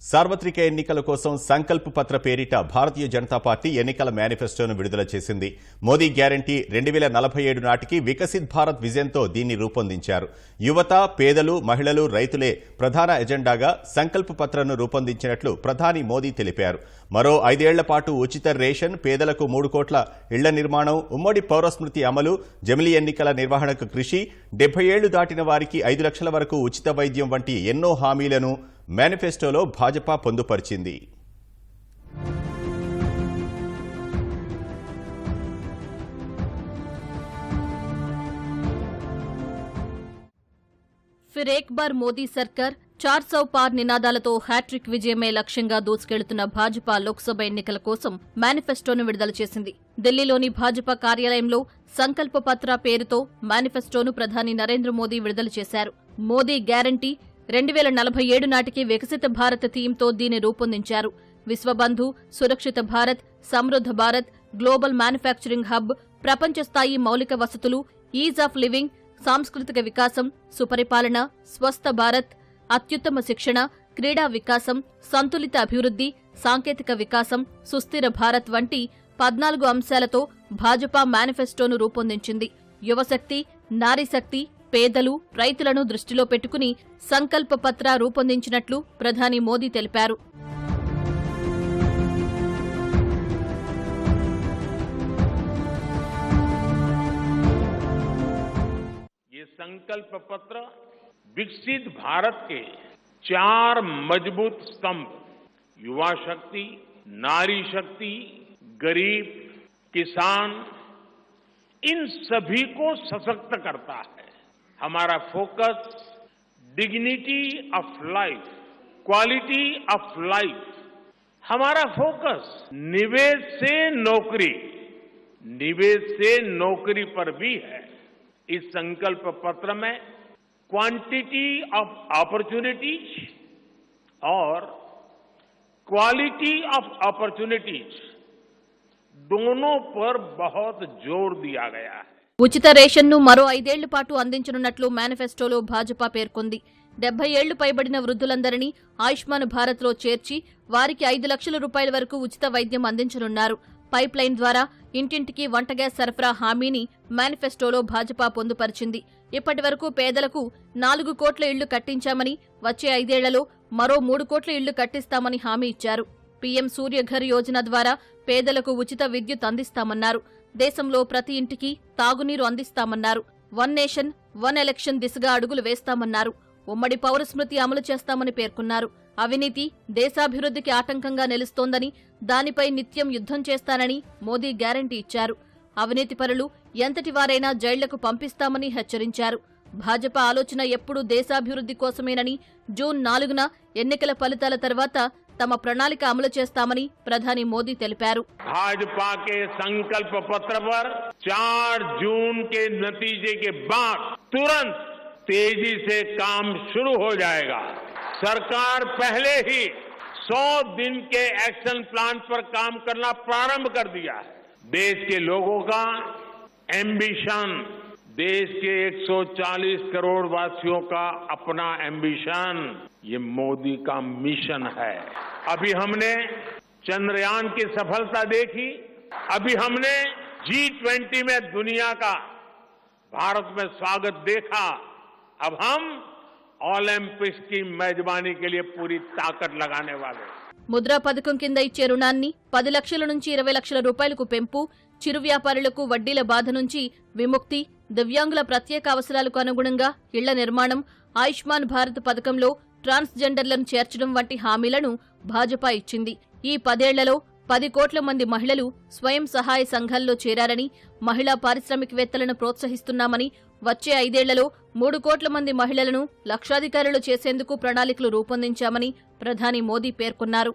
సార్వత్రిక ఎన్నికల కోసం సంకల్ప పత్ర పేరిట భారతీయ జనతా పార్టీ ఎన్నికల మేనిఫెస్టోను విడుదల చేసింది. మోదీ గ్యారంటీ 2047 నాటికి వికసిత్ భారత్ విజన్తో దీన్ని రూపొందించారు. యువత, పేదలు, మహిళలు, రైతులే ప్రధాన ఎజెండాగా సంకల్ప పత్రను రూపొందించినట్లు ప్రధాని మోదీ తెలిపారు. మరో 5 ఏళ్ల పాటు ఉచిత రేషన్, పేదలకు 3 కోట్ల ఇళ్ల నిర్మాణం, ఉమ్మడి పౌరస్మృతి అమలు, జమిలీ ఎన్నికల నిర్వహణకు కృషి, 70 ఏళ్లు దాటిన వారికి 5 లక్షల వరకు ఉచిత వైద్యం వంటి ఎన్నో హామీలను మేనిఫెస్టోలో భాజపా పొందుపరిచింది. ఫిర్ ఏక్ బార్ మోదీ సర్కార్ 400 పార్ నినాదాలతో హ్యాట్రిక్ విజయమే లక్ష్యంగా దూసుకెళ్తున్న భాజపా లోక్సభ ఎన్నికల కోసం మేనిఫెస్టోను విడుదల చేసింది. ఢిల్లీలోని భాజపా కార్యాలయంలో సంకల్ప పత్ర పేరుతో మేనిఫెస్టోను ప్రధాని నరేంద్ర మోదీ విడుదల చేశారు. మోదీ గ్యారంటీ 2047 నాటికి వికసిత భారత్ థీమ్తో దీన్ని రూపొందించారు. విశ్వబంధు, సురక్షిత భారత్, సమృద్ధ భారత్, గ్లోబల్ మ్యానుఫ్యాక్చరింగ్ హబ్, ప్రపంచ స్థాయి మౌలిక వసతులు, ఈజ్ ఆఫ్ లివింగ్, సాంస్కృతిక వికాసం, సుపరిపాలన, స్వస్థ భారత్, అత్యుత్తమ శిక్షణ, క్రీడా వికాసం, సంతులిత అభివృద్ధి, సాంకేతిక వికాసం, సుస్థిర భారత్ వంటి 14 అంశాలతో భాజపా మేనిఫెస్టోను రూపొందించింది. యువశక్తి, నారీశక్తి, పేదలు, రైతులను దృష్టిలో పెట్టుకుని సంకల్ప పత్ర రూపొందించినట్లు ప్రధాని మోదీ తెలిపారు. ये संकल्प पत्र विकसित भारत के 4 मजबूत स्तंभ युवा शक्ति, नारी शक्ति, गरीब, किसान, इन सभी को सशक्त करता है. हमारा focus dignity of life, quality of life, हमारा फोकस निवेश से नौकरी पर भी है. इस संकल्प पत्र में क्वांटिटी ऑफ अपॉर्चुनिटीज और क्वालिटी ऑफ अपॉर्चुनिटीज दोनों पर बहुत जोर दिया गया है. ఉచిత రేషన్ను మరో 5 ఏళ్ల పాటు అందించనున్నట్లు మేనిఫెస్టోలో భాజపా పేర్కొంది. 70 ఏళ్లు పైబడిన వృద్ధులందరినీ ఆయుష్మాన్ భారత్లో చేర్చి వారికి 5 లక్షల రూపాయల వరకు ఉచిత వైద్యం అందించనున్నారు. పైప్ లైన్ ద్వారా ఇంటింటికి వంట గ్యాస్ సరఫరా హామీని మేనిఫెస్టోలో భాజపా పొందుపరిచింది. ఇప్పటి వరకు పేదలకు 4 కోట్ల ఇళ్లు కట్టించామని, వచ్చే 5 ఏళ్లలో మరో 3 కోట్ల ఇళ్లు కట్టిస్తామని హామీ ఇచ్చారు. పీఎం సూర్యఘర్ యోజన ద్వారా పేదలకు ఉచిత విద్యుత్ అందిస్తామన్నారు. దేశంలో ప్రతి ఇంటికి తాగునీరు అందిస్తామన్నారు. 1 నేషన్ 1 ఎలక్షన్ దిశగా అడుగులు వేస్తామన్నారు. ఉమ్మడి పౌరస్మృతి అమలు చేస్తామని పేర్కొన్నారు. అవినీతి దేశాభివృద్ధికి ఆటంకంగా నిలుస్తోందని, దానిపై నిత్యం యుద్ధం చేస్తానని మోదీ గ్యారంటీ ఇచ్చారు. అవినీతి పరులు ఎంతటి వారైనా జైళ్లకు పంపిస్తామని హెచ్చరించారు. భాజపా ఆలోచన ఎప్పుడూ దేశాభివృద్ధి కోసమేనని, జూన్ 4న ఎన్నికల ఫలితాల తర్వాత తమ ప్రణాళిక అమలు చేస్తామని ప్రధాని మోదీ తెలిపారు. भाजपा के संकल्प पत्र पर 4 जून के नतीजे के बाद तुरंत तेजी से काम शुरू हो जाएगा. सरकार पहले ही 100 दिन के एक्शन प्लान पर काम करना प्रारंभ कर दिया है. देश के लोगों का एम्बिशन, देश के 140 करोड़ वासियों का अपना एम्बिशन, ये मोदी का मिशन है. अभी हमने चंद्रयान की सफलता देखी, अभी हमने G20 में दुनिया का भारत में स्वागत देखा. अब हम ओलंपिक्स की मेजबानी के लिए पूरी ताकत लगाने वाले. ముద్రా పథకం కింద ఇచ్చే రుణాన్ని 10 లక్షల నుంచి 20 లక్షల రూపాయలకు పెంపు, చిరు వ్యాపారులకు వడ్డీల బాధ నుంచి విముక్తి, దివ్యాంగుల ప్రత్యేక అవసరాలకు అనుగుణంగా ఇళ్ల నిర్మాణం, ఆయుష్మాన్ భారత్ పథకంలో ట్రాన్స్జెండర్లను చేర్చడం వంటి హామీలను భాజపా ఇచ్చింది. ఈ 10 ఏళ్లలో 10 కోట్ల మంది మహిళలు స్వయం సహాయ సంఘాల్లో చేరారని, మహిళా పారిశ్రామికవేత్తలను ప్రోత్సహిస్తున్నామని, వచ్చే 5 ఏళ్లలో 3 కోట్ల మంది మహిళలను లక్షాధికారులు చేసేందుకు ప్రణాళికలు రూపొందించామని ప్రధాని మోదీ పేర్కొన్నారు.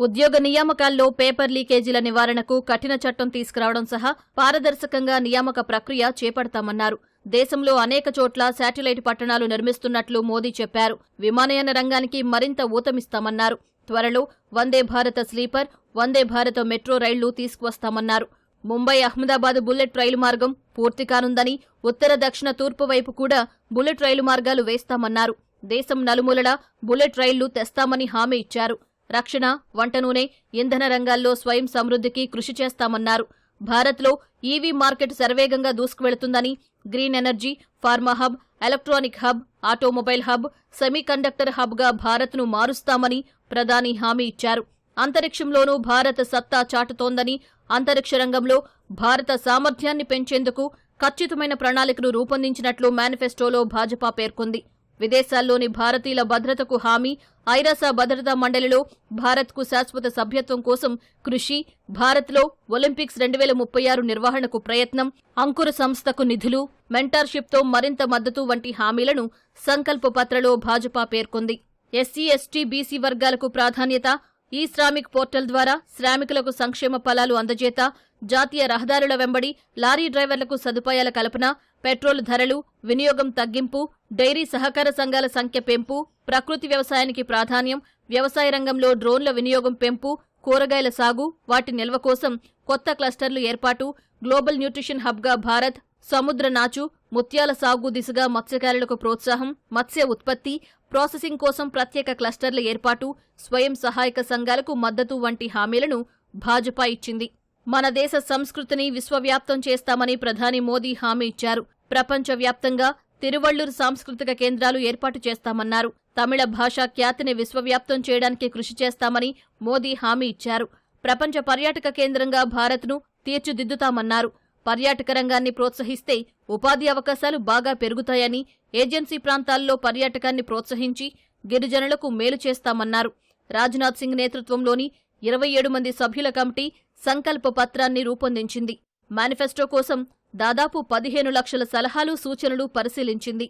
ఉద్యోగ నియామకాల్లో పేపర్ లీకేజీల నివారణకు కఠిన చట్టం తీసుకురావడం సహా పారదర్శకంగా నియామక ప్రక్రియ చేపడతామన్నారు. దేశంలో అనేక చోట్ల శాటిలైట్ పట్టణాలు నిర్మిస్తున్నట్లు మోదీ చెప్పారు. విమానయాన రంగానికి మరింత ఊతమిస్తామన్నారు. త్వరలో వందే భారత స్లీపర్, వందే భారత మెట్రో రైళ్లు తీసుకువస్తామన్నారు. ముంబై అహ్మదాబాద్ బుల్లెట్ రైలు మార్గం పూర్తి కానుందని, ఉత్తర దక్షిణ తూర్పు వైపు కూడా బుల్లెట్ రైలు మార్గాలు వేస్తామన్నారు. దేశం నలుమూలలా బుల్లెట్ రైళ్లు తెస్తామని హామీ ఇచ్చారు. రక్షణ, వంట నూనె, ఇంధన రంగాల్లో స్వయం సమృద్ధికి కృషి చేస్తామన్నారు. భారత్లో ఈవీ మార్కెట్ శరవేగంగా దూసుకువెళుతుందని, green energy, pharma hub, electronic hub, automobile hub, semiconductor హబ్గా భారత్ను మారుస్తామని ప్రధాని హామీ ఇచ్చారు. అంతరిక్షంలోనూ భారత్ సత్తా చాటుతోందని, అంతరిక్ష రంగంలో భారత సామర్థ్యాన్ని పెంచేందుకు ఖచ్చితమైన ప్రణాళికను రూపొందించినట్లు మేనిఫెస్టోలో భాజపా పేర్కొంది. విదేశాల్లోని భారతీయుల భద్రతకు హామీ, ఐరాస భద్రతా మండలిలో భారత్కు శాశ్వత సభ్యత్వం కోసం కృషి, భారత్లో ఒలింపిక్స్ 2036 నిర్వహణకు ప్రయత్నం, అంకుర సంస్థకు నిధులు, మెంటార్షిప్తో మరింత మద్దతు వంటి హామీలను సంకల్ప పత్రలో భాజపా పేర్కొంది. ఎస్సీ, ఎస్టీ, బీసీ వర్గాలకు ప్రాధాన్యత, ఈ శ్రామిక్ పోర్టల్ ద్వారా శ్రామికులకు సంక్షేమ ఫలాలు అందజేత, జాతీయ రహదారుల వెంబడి లారీ డ్రైవర్లకు సదుపాయాల కల్పన, పెట్రోల్ ధరలు, వినియోగం తగ్గింపు, డైరీ సహకార సంఘాల సంఖ్య పెంపు, ప్రకృతి వ్యవసాయానికి ప్రాధాన్యం, వ్యవసాయ రంగంలో డ్రోన్ల వినియోగం పెంపు, కూరగాయల సాగు, వాటి నిల్వ కోసం కొత్త క్లస్టర్లు ఏర్పాటు, గ్లోబల్ న్యూట్రిషన్ హబ్గా భారత్, సముద్ర నాచు, ముత్యాల సాగు దిశగా మత్స్యకారులకు ప్రోత్సాహం, మత్స్య ఉత్పత్తి, ప్రాసెసింగ్ కోసం ప్రత్యేక క్లస్టర్ల ఏర్పాటు, స్వయం సహాయక సంఘాలకు మద్దతు వంటి హామీలను భాజపా ఇచ్చింది. మన దేశ సంస్కృతిని విశ్వవ్యాప్తం చేస్తామని ప్రధాని మోదీ హామీ ఇచ్చారు. ప్రపంచవ్యాప్తంగా తిరువళ్లూరు సాంస్కృతిక కేంద్రాలు ఏర్పాటు చేస్తామన్నారు. తమిళ భాషా ఖ్యాతిని విశ్వవ్యాప్తం చేయడానికి కృషి చేస్తామని మోదీ హామీ ఇచ్చారు. ప్రపంచ పర్యాటక కేంద్రంగా భారత్ను తీర్చిదిద్దుతామన్నారు. పర్యాటక రంగాన్ని ప్రోత్సహిస్తే ఉపాధి అవకాశాలు బాగా పెరుగుతాయని, ఏజెన్సీ ప్రాంతాల్లో పర్యాటకాన్ని ప్రోత్సహించి గిరిజనులకు మేలు చేస్తామన్నారు. రాజ్నాథ్ సింగ్ నేతృత్వంలోని 27 మంది సభ్యుల కమిటీ సంకల్ప పత్రాన్ని రూపొందించింది. మేనిఫెస్టో కోసం దాదాపు 15 లక్షల సలహాలు, సూచనలు పరిశీలించింది.